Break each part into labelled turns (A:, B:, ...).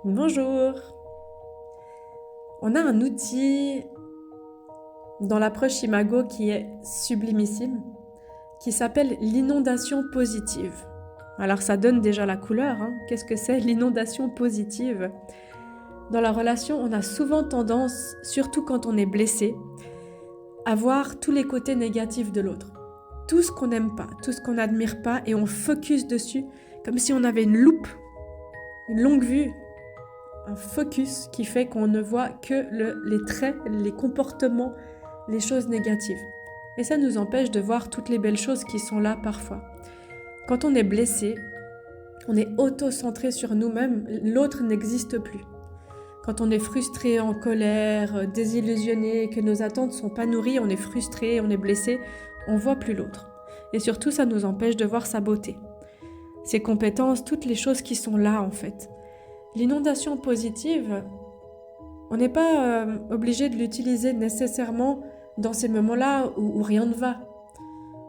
A: Bonjour. On a un outil dans l'approche Imago qui est sublimissime, qui s'appelle l'inondation positive. Alors ça donne déjà la couleur, hein. Qu'est-ce que c'est l'inondation positive? Dans la relation, on a souvent tendance, surtout quand on est blessé, à voir tous les côtés négatifs de l'autre. Tout ce qu'on n'aime pas, tout ce qu'on n'admire pas, et on focus dessus comme si on avait une loupe, une longue vue, un focus qui fait qu'on ne voit que les traits, les comportements, les choses négatives. Et ça nous empêche de voir toutes les belles choses qui sont là parfois. Quand on est blessé, on est auto-centré sur nous-mêmes, l'autre n'existe plus. Quand on est frustré, en colère, désillusionné, que nos attentes ne sont pas nourries, on est frustré, on est blessé, on ne voit plus l'autre. Et surtout, ça nous empêche de voir sa beauté, ses compétences, toutes les choses qui sont là en fait. L'inondation positive, on n'est pas obligé de l'utiliser nécessairement dans ces moments-là où rien ne va,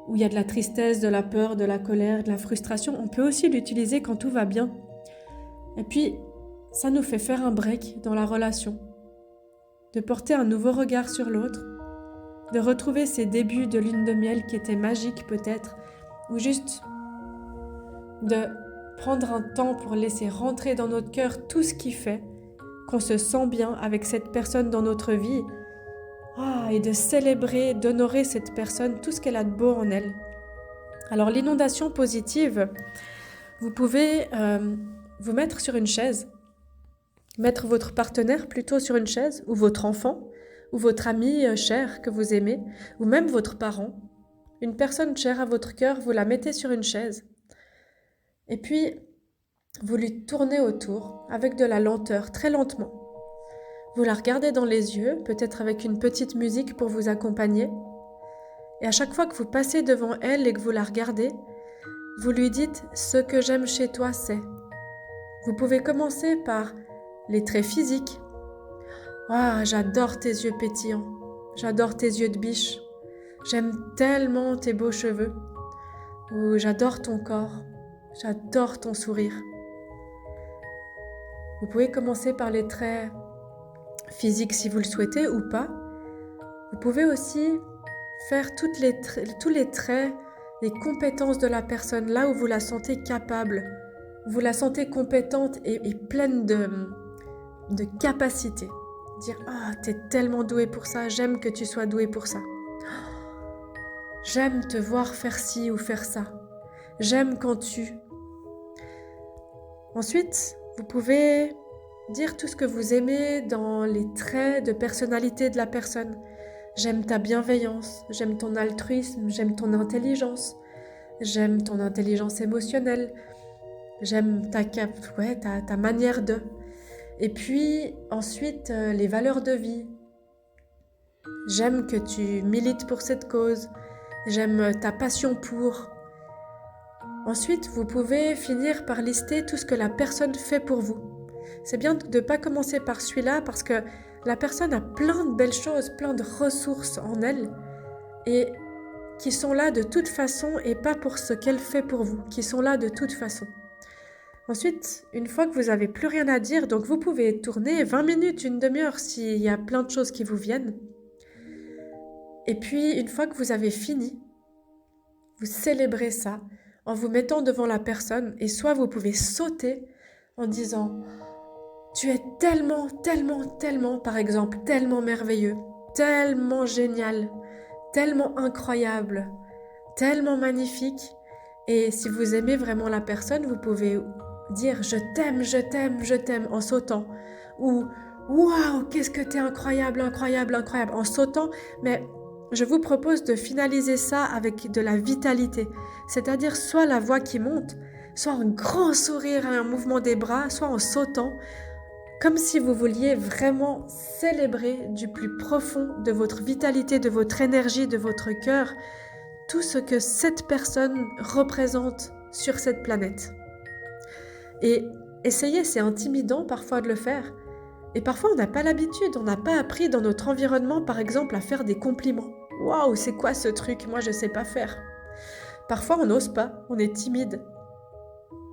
A: où il y a de la tristesse, de la peur, de la colère, de la frustration. On peut aussi l'utiliser quand tout va bien. Et puis, ça nous fait faire un break dans la relation, de porter un nouveau regard sur l'autre, de retrouver ces débuts de lune de miel qui étaient magiques peut-être, ou juste de prendre un temps pour laisser rentrer dans notre cœur tout ce qui fait qu'on se sent bien avec cette personne dans notre vie, et de célébrer, d'honorer cette personne, tout ce qu'elle a de beau en elle. Alors l'inondation positive, vous pouvez vous mettre sur une chaise, mettre votre partenaire plutôt sur une chaise, ou votre enfant, ou votre ami cher que vous aimez, ou même votre parent. Une personne chère à votre cœur, vous la mettez sur une chaise. Et puis, vous lui tournez autour avec de la lenteur, très lentement. Vous la regardez dans les yeux, peut-être avec une petite musique pour vous accompagner. Et à chaque fois que vous passez devant elle et que vous la regardez, vous lui dites « Ce que j'aime chez toi, c'est ». Vous pouvez commencer par les traits physiques. « Ah, j'adore tes yeux pétillants, j'adore tes yeux de biche, j'aime tellement tes beaux cheveux. » Ou « J'adore ton corps, j'adore ton sourire. » Vous pouvez commencer par les traits physiques si vous le souhaitez ou pas. Vous pouvez aussi faire tous les traits, les compétences de la personne, là où vous la sentez capable, vous la sentez compétente et pleine de capacité. Dire « Ah, t'es tellement doué pour ça, j'aime que tu sois doué pour ça. J'aime te voir faire ci ou faire ça. J'aime quand tu... » Ensuite, vous pouvez dire tout ce que vous aimez dans les traits de personnalité de la personne. J'aime ta bienveillance, j'aime ton altruisme, j'aime ton intelligence, j'aime ton intelligence émotionnelle, j'aime ta manière de... Et puis ensuite, les valeurs de vie. J'aime que tu milites pour cette cause, j'aime ta passion pour... Ensuite, vous pouvez finir par lister tout ce que la personne fait pour vous. C'est bien de ne pas commencer par celui-là parce que la personne a plein de belles choses, plein de ressources en elle et qui sont là de toute façon et pas pour ce qu'elle fait pour vous, qui sont là de toute façon. Ensuite, une fois que vous n'avez plus rien à dire, donc vous pouvez tourner 20 minutes, une demi-heure s'il y a plein de choses qui vous viennent. Et puis, une fois que vous avez fini, vous célébrez ça en vous mettant devant la personne et soit vous pouvez sauter en disant « Tu es tellement, tellement, tellement, par exemple, tellement merveilleux, tellement génial, tellement incroyable, tellement magnifique. » Et si vous aimez vraiment la personne, vous pouvez dire « Je t'aime, je t'aime, je t'aime » en sautant. Ou « Waouh, qu'est-ce que t'es incroyable, incroyable, incroyable » en sautant. Mais je vous propose de finaliser ça avec de la vitalité, c'est-à-dire soit la voix qui monte, soit un grand sourire et un mouvement des bras, soit en sautant, comme si vous vouliez vraiment célébrer du plus profond de votre vitalité, de votre énergie, de votre cœur, tout ce que cette personne représente sur cette planète. Et essayez, c'est intimidant parfois de le faire. Et parfois on n'a pas l'habitude, on n'a pas appris dans notre environnement par exemple à faire des compliments. Waouh, c'est quoi ce truc? Moi je sais pas faire. Parfois on n'ose pas, on est timide.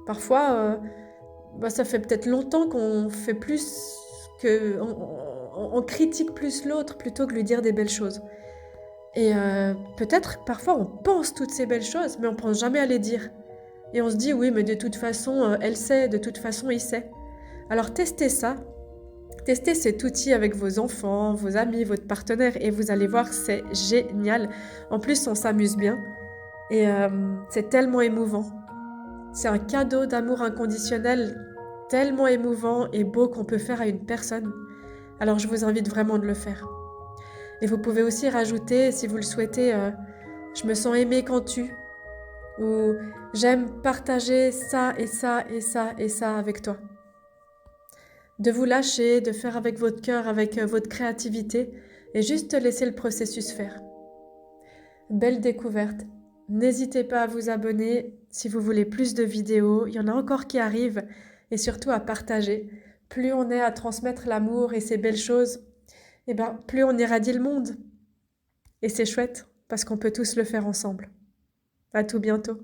A: Parfois bah, ça fait peut-être longtemps qu'on fait plus que... on critique plus l'autre plutôt que lui dire des belles choses. Et peut-être parfois on pense toutes ces belles choses, mais on pense jamais à les dire. Et on se dit oui, mais de toute façon, elle sait, de toute façon, il sait. Alors testez ça, testez cet outil avec vos enfants, vos amis, votre partenaire, et vous allez voir, c'est génial. En plus, on s'amuse bien, et c'est tellement émouvant. C'est un cadeau d'amour inconditionnel tellement émouvant et beau qu'on peut faire à une personne. Alors je vous invite vraiment de le faire. Et vous pouvez aussi rajouter, si vous le souhaitez, je me sens aimée quand tu, ou j'aime partager ça et ça et ça et ça avec toi. De vous lâcher, de faire avec votre cœur, avec votre créativité, et juste laisser le processus faire. Belle découverte. N'hésitez pas à vous abonner si vous voulez plus de vidéos, il y en a encore qui arrivent, et surtout à partager. Plus on est à transmettre l'amour et ces belles choses, eh ben, plus on irradie le monde. Et c'est chouette, parce qu'on peut tous le faire ensemble. À tout bientôt.